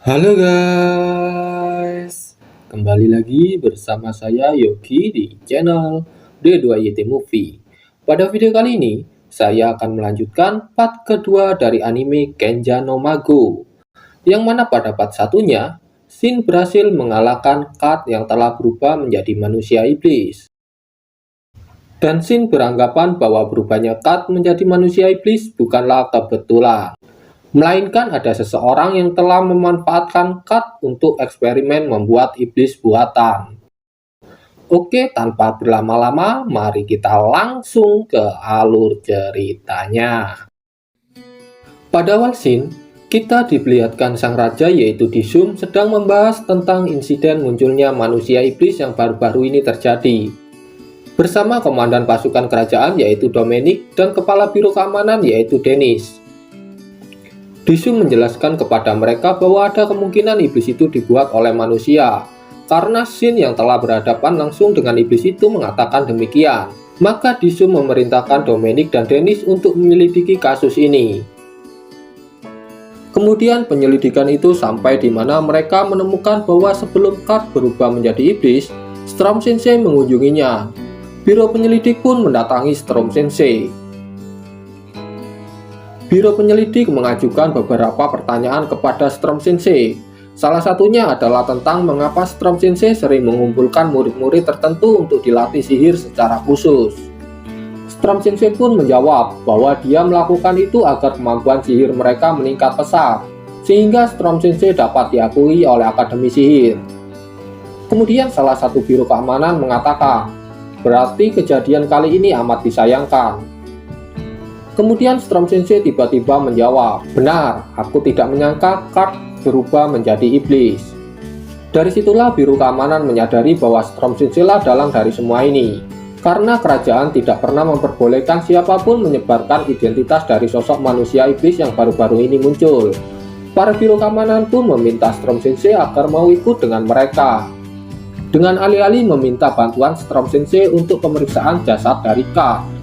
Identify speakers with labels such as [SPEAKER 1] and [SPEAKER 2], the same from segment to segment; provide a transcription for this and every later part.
[SPEAKER 1] Halo guys, kembali lagi bersama saya Yogi di channel D2YT Movie. Pada video kali ini, saya akan melanjutkan part kedua dari anime Kenja no Mago, yang mana pada part satunya, Shin berhasil mengalahkan Kat yang telah berubah menjadi manusia iblis. Dan Shin beranggapan bahwa berubahnya Kat menjadi manusia iblis bukanlah kebetulan, melainkan ada seseorang yang telah memanfaatkan Kat untuk eksperimen membuat iblis buatan. Oke, tanpa berlama-lama, mari kita langsung ke alur ceritanya. Pada awal scene, kita diperlihatkan sang raja yaitu Disum sedang membahas tentang insiden munculnya manusia iblis yang baru-baru ini terjadi. Bersama komandan pasukan kerajaan yaitu Dominic dan kepala biro keamanan yaitu Dennis. Disum menjelaskan kepada mereka bahwa ada kemungkinan iblis itu dibuat oleh manusia, karena Shin yang telah berhadapan langsung dengan iblis itu mengatakan demikian. Maka Disum memerintahkan Dominic dan Dennis untuk menyelidiki kasus ini. Kemudian penyelidikan itu sampai di mana mereka menemukan bahwa sebelum Kat berubah menjadi iblis, Storm Sensei mengunjunginya. Biro penyelidik pun mendatangi Storm Sensei. Biro penyelidik mengajukan beberapa pertanyaan kepada Storm Sensei. Salah satunya adalah tentang mengapa Storm Sensei sering mengumpulkan murid-murid tertentu untuk dilatih sihir secara khusus. Storm Sensei pun menjawab bahwa dia melakukan itu agar kemampuan sihir mereka meningkat pesat, sehingga Storm Sensei dapat diakui oleh Akademi Sihir. Kemudian salah satu biro keamanan mengatakan, berarti kejadian kali ini amat disayangkan. Kemudian Storm Sensei tiba-tiba menjawab, benar, aku tidak menyangka Kat berubah menjadi iblis. Dari situlah biro keamanan menyadari bahwa Storm Sensei lah dalang dari semua ini. Karena kerajaan tidak pernah memperbolehkan siapapun menyebarkan identitas dari sosok manusia iblis yang baru-baru ini muncul. Para biro keamanan pun meminta Storm Sensei agar mau ikut dengan mereka. Dengan alih-alih meminta bantuan Storm Sensei untuk pemeriksaan jasad dari Kat.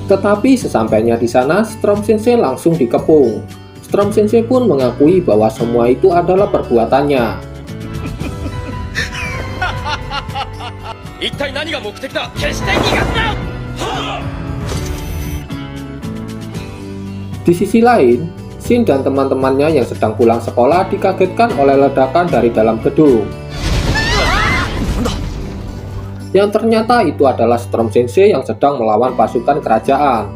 [SPEAKER 1] Tetapi sesampainya di sana, Storm Sensei langsung dikepung. Storm Sensei pun mengakui bahwa semua itu adalah perbuatannya. Di sisi lain, Shin dan teman-temannya yang sedang pulang sekolah dikagetkan oleh ledakan dari dalam gedung. Yang ternyata itu adalah Storm Sensei yang sedang melawan pasukan kerajaan.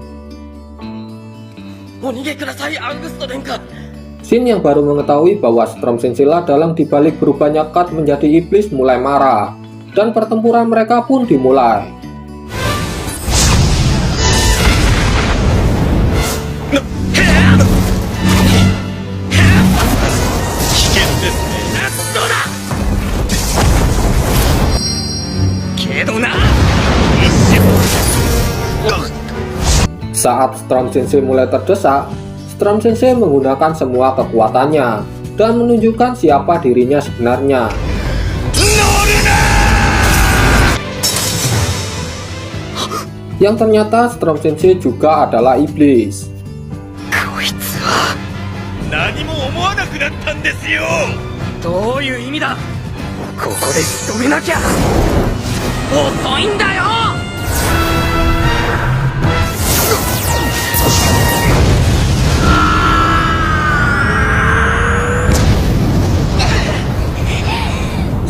[SPEAKER 1] Shin yang baru mengetahui bahwa Storm Sensei lah dalang dibalik berubahnya Kat menjadi iblis mulai marah, dan pertempuran mereka pun dimulai. Saat Storm Sensei mulai terdesak, Storm Sensei menggunakan semua kekuatannya dan menunjukkan siapa dirinya sebenarnya. Yang ternyata Storm Sensei juga adalah iblis.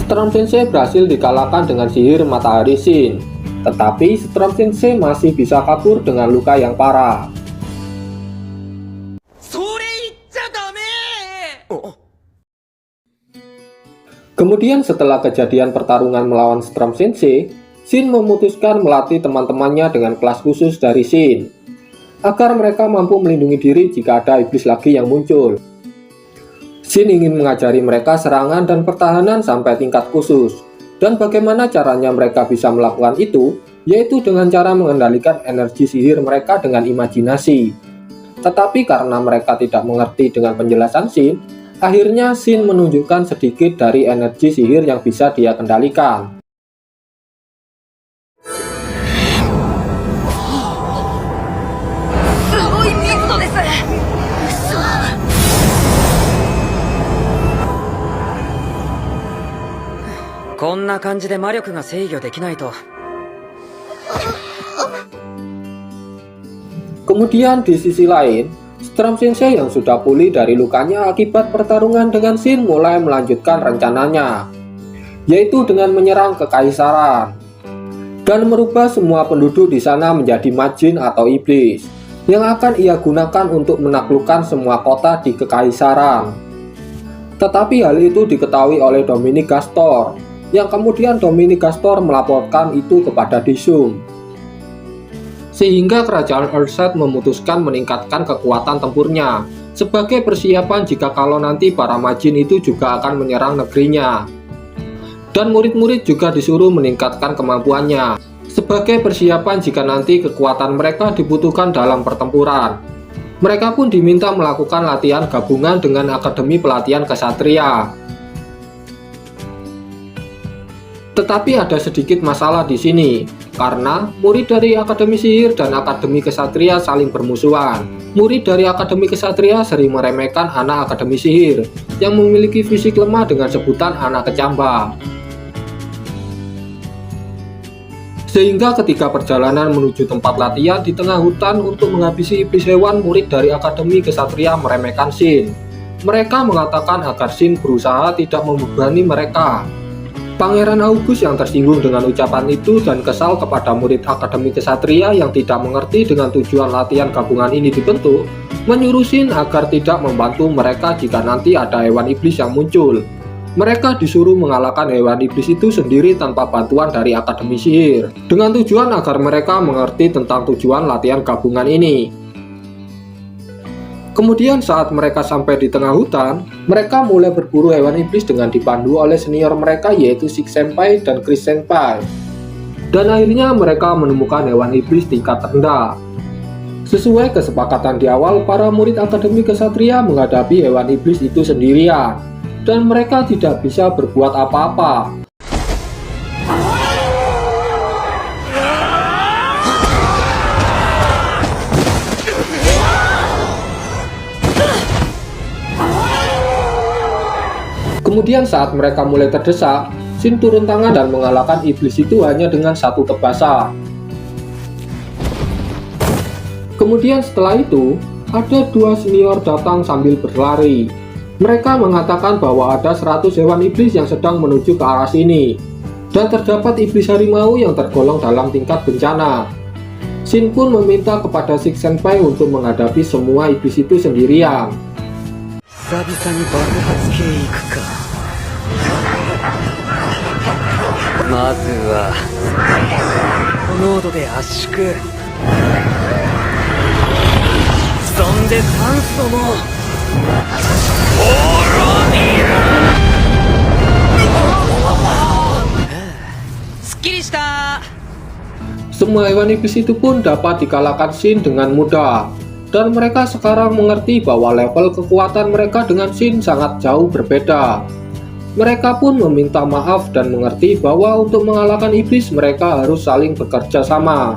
[SPEAKER 1] Storm Sensei berhasil dikalahkan dengan sihir matahari Shin, tetapi Storm Sensei masih bisa kabur dengan luka yang parah. Kemudian setelah kejadian pertarungan melawan Storm Sensei, Shin memutuskan melatih teman-temannya dengan kelas khusus dari Shin, agar mereka mampu melindungi diri jika ada iblis lagi yang muncul. Shin ingin mengajari mereka serangan dan pertahanan sampai tingkat khusus. Dan bagaimana caranya mereka bisa melakukan itu, yaitu dengan cara mengendalikan energi sihir mereka dengan imajinasi. Tetapi karena mereka tidak mengerti dengan penjelasan Shin, akhirnya Shin menunjukkan sedikit dari energi sihir yang bisa dia kendalikan.
[SPEAKER 2] こんな感じで魔力が制御できないと。
[SPEAKER 1] Kemudian di sisi lain, Storm Sensei yang sudah pulih dari lukanya akibat pertarungan dengan Shin mulai melanjutkan rencananya, yaitu dengan menyerang kekaisaran dan merubah semua penduduk di sana menjadi majin atau iblis yang akan ia gunakan untuk menaklukkan semua kota di kekaisaran. Tetapi hal itu diketahui oleh Dominic Gastor, yang kemudian Dominic Gastor melaporkan itu kepada Disum. Sehingga kerajaan Earthside memutuskan meningkatkan kekuatan tempurnya sebagai persiapan jika kalau nanti para majin itu juga akan menyerang negerinya. Dan murid-murid juga disuruh meningkatkan kemampuannya sebagai persiapan jika nanti kekuatan mereka dibutuhkan dalam pertempuran. Mereka pun diminta melakukan latihan gabungan dengan Akademi Pelatihan Kesatria. Tetapi ada sedikit masalah di sini, karena murid dari Akademi Sihir dan Akademi Kesatria saling bermusuhan. Murid dari Akademi Kesatria sering meremehkan anak Akademi Sihir yang memiliki fisik lemah dengan sebutan anak kecamba. Sehingga ketika perjalanan menuju tempat latihan di tengah hutan untuk menghabisi iblis hewan, murid dari Akademi Kesatria meremehkan Shin. Mereka mengatakan agar Shin berusaha tidak membebani mereka. Pangeran August yang tersinggung dengan ucapan itu dan kesal kepada murid Akademi Kesatria yang tidak mengerti dengan tujuan latihan gabungan ini dibentuk, menyuruh Shin agar tidak membantu mereka jika nanti ada hewan iblis yang muncul. Mereka disuruh mengalahkan hewan iblis itu sendiri tanpa bantuan dari Akademi Sihir, dengan tujuan agar mereka mengerti tentang tujuan latihan gabungan ini. Kemudian saat mereka sampai di tengah hutan, mereka mulai berburu hewan iblis dengan dipandu oleh senior mereka yaitu Six Senpai dan Chris Senpai. Dan akhirnya mereka menemukan hewan iblis tingkat rendah. Sesuai kesepakatan di awal, para murid Akademi Kesatria menghadapi hewan iblis itu sendirian, dan mereka tidak bisa berbuat apa-apa. Kemudian saat mereka mulai terdesak, Shin turun tangan dan mengalahkan iblis itu hanya dengan satu tebasan. Kemudian setelah itu, ada dua senior datang sambil berlari. Mereka mengatakan bahwa ada 100 hewan iblis yang sedang menuju ke arah sini, dan terdapat iblis harimau yang tergolong dalam tingkat bencana. Shin pun meminta kepada Six Senpai untuk menghadapi semua iblis itu sendirian. Semua hewan iblis itu pun dapat dikalahkan Shin dengan mudah, dan mereka sekarang mengerti bahwa level kekuatan mereka dengan Shin sangat jauh berbeda. Mereka pun meminta maaf dan mengerti bahwa untuk mengalahkan iblis mereka harus saling bekerja sama.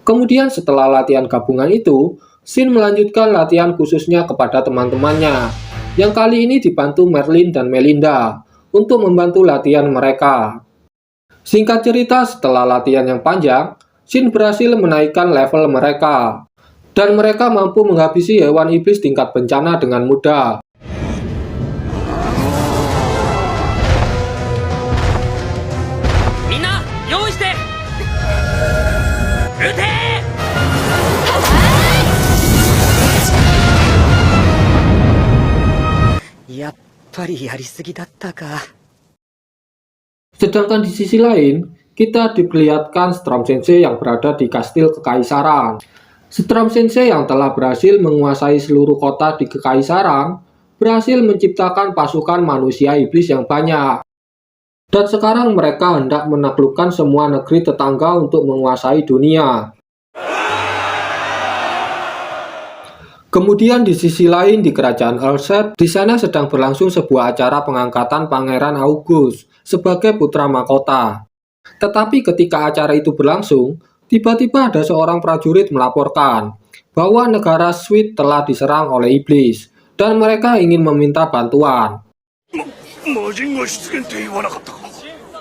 [SPEAKER 1] Kemudian setelah latihan gabungan itu, Shin melanjutkan latihan khususnya kepada teman-temannya, yang kali ini dibantu Merlin dan Melinda untuk membantu latihan mereka. Singkat cerita, setelah latihan yang panjang, Shin berhasil menaikkan level mereka, dan mereka mampu menghabisi hewan iblis tingkat bencana dengan mudah. Sedangkan di sisi lain, kita diperlihatkan Storm Sensei yang berada di kastil kekaisaran. Storm Sensei yang telah berhasil menguasai seluruh kota di kekaisaran, berhasil menciptakan pasukan manusia iblis yang banyak. Dan sekarang mereka hendak menaklukkan semua negeri tetangga untuk menguasai dunia. Kemudian di sisi lain di kerajaan Earthside, di sana sedang berlangsung sebuah acara pengangkatan Pangeran August sebagai putra mahkota. Tetapi ketika acara itu berlangsung, tiba-tiba ada seorang prajurit melaporkan bahwa negara Sweet telah diserang oleh iblis dan mereka ingin meminta bantuan.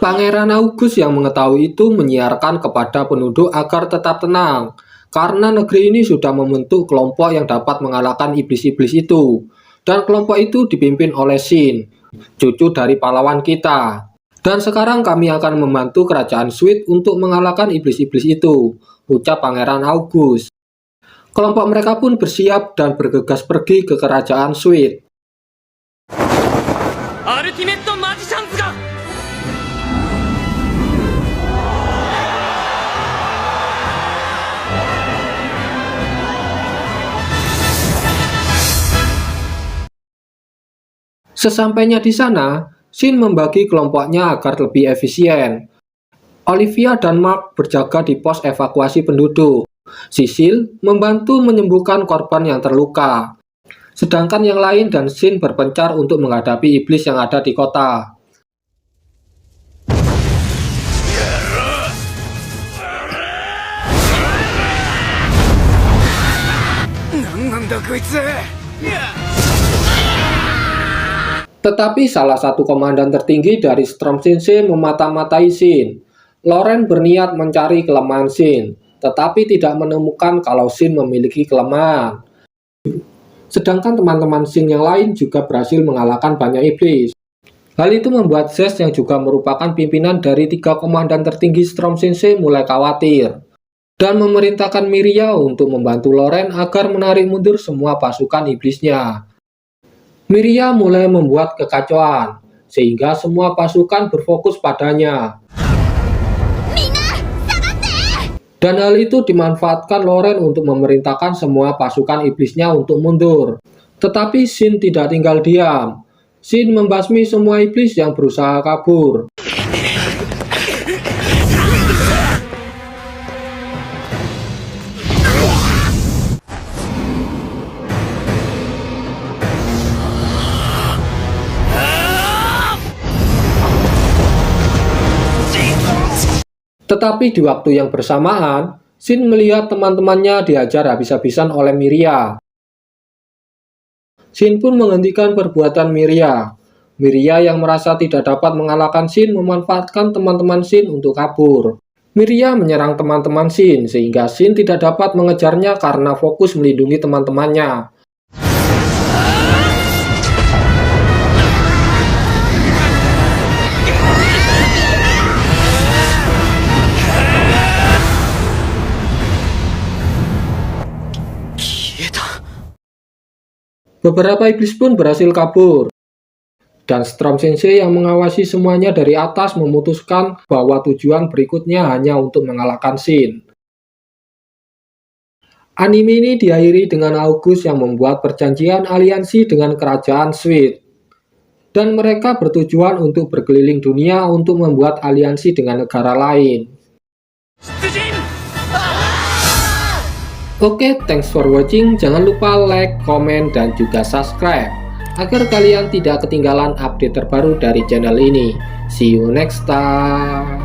[SPEAKER 1] Pangeran August yang mengetahui itu menyiarkan kepada penduduk agar tetap tenang, karena negeri ini sudah membentuk kelompok yang dapat mengalahkan iblis-iblis itu. Dan kelompok itu dipimpin oleh Shin, cucu dari pahlawan kita. Dan sekarang kami akan membantu kerajaan Sweet untuk mengalahkan iblis-iblis itu, ucap Pangeran August. Kelompok mereka pun bersiap dan bergegas pergi ke kerajaan Sweet. Sesampainya di sana, Shin membagi kelompoknya agar lebih efisien. Olivia dan Mark berjaga di pos evakuasi penduduk. Cecil membantu menyembuhkan korban yang terluka. Sedangkan yang lain dan Shin berpencar untuk menghadapi iblis yang ada di kota. Tetapi salah satu komandan tertinggi dari Storm Sensei memata-matai Shin. Loren berniat mencari kelemahan Shin, tetapi tidak menemukan kalau Shin memiliki kelemahan. Sedangkan teman-teman Shin yang lain juga berhasil mengalahkan banyak iblis. Hal itu membuat Zest yang juga merupakan pimpinan dari 3 komandan tertinggi Storm Sensei mulai khawatir. Dan memerintahkan Miria untuk membantu Loren agar menarik mundur semua pasukan iblisnya. Miria mulai membuat kekacauan, sehingga semua pasukan berfokus padanya. Dan hal itu dimanfaatkan Loren untuk memerintahkan semua pasukan iblisnya untuk mundur. Tetapi Shin tidak tinggal diam. Shin membasmi semua iblis yang berusaha kabur. Tetapi di waktu yang bersamaan, Shin melihat teman-temannya dihajar habis-habisan oleh Miria. Shin pun menghentikan perbuatan Miria. Miria yang merasa tidak dapat mengalahkan Shin memanfaatkan teman-teman Shin untuk kabur. Miria menyerang teman-teman Shin sehingga Shin tidak dapat mengejarnya karena fokus melindungi teman-temannya. Beberapa iblis pun berhasil kabur. Dan Storm Sensei yang mengawasi semuanya dari atas memutuskan bahwa tujuan berikutnya hanya untuk mengalahkan Shin. Anime ini diakhiri dengan August yang membuat perjanjian aliansi dengan kerajaan Sweet. Dan mereka bertujuan untuk berkeliling dunia untuk membuat aliansi dengan negara lain. Oke, thanks for watching. Jangan lupa like, komen, dan juga subscribe agar kalian tidak ketinggalan update terbaru dari channel ini. See you next time.